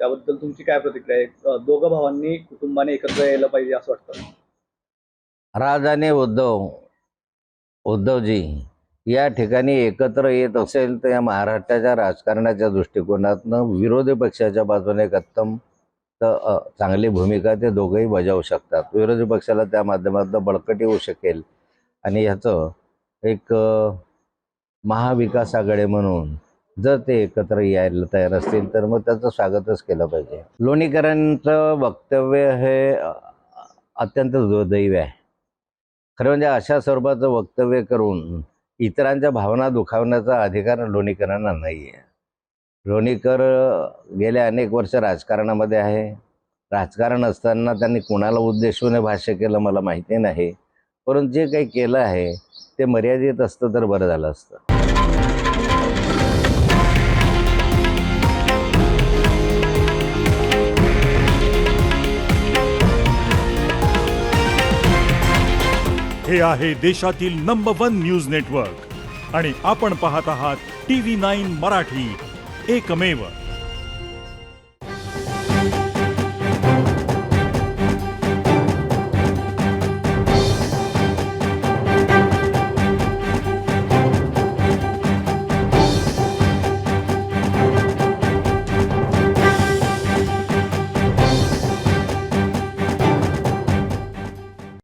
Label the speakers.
Speaker 1: त्याबद्दल तुमची काय प्रतिक्रिया आहे? दोघं भावांनी कुटुंबाने एकत्र यायला पाहिजे असं वाटतं?
Speaker 2: राज आणि उद्धवजी या ठिकाणी एकत्र येत असेल तर या महाराष्ट्राच्या राजकारणाच्या दृष्टिकोनातनं विरोधी पक्षाच्या बाजूने एक चांगली भूमिका ते दोघंही बजावू शकतात. विरोधी पक्षाला त्या माध्यमातून बळकटी होऊ शकेल आणि ह्याचं एक महाविकास आघाडी म्हणून जर ते एकत्र यायला तयार असतील तर मग त्याचं स्वागतच केलं पाहिजे. लोणीकरांचं वक्तव्य हे अत्यंत दुर्दैवी आहे. खरं म्हणजे अशा स्वरूपाचं वक्तव्य करून इतरांच्या भावना दुखावण्याचा अधिकार लोणीकरांना नाही आहे. लोणीकर गेल्या अनेक वर्ष राजकारणामध्ये आहे. राजकारण असताना त्यांनी कोणाला उद्देशून भाष्य केलं मला माहिती नाही, परंतु जे काही केलं आहे ते मर्यादित असतं तर बरं झालं असतं.
Speaker 3: हे आहे देशातील नंबर 1 न्यूज नेटवर्क आणि आपण पाहत आहात TV9 मराठी, एकमेव.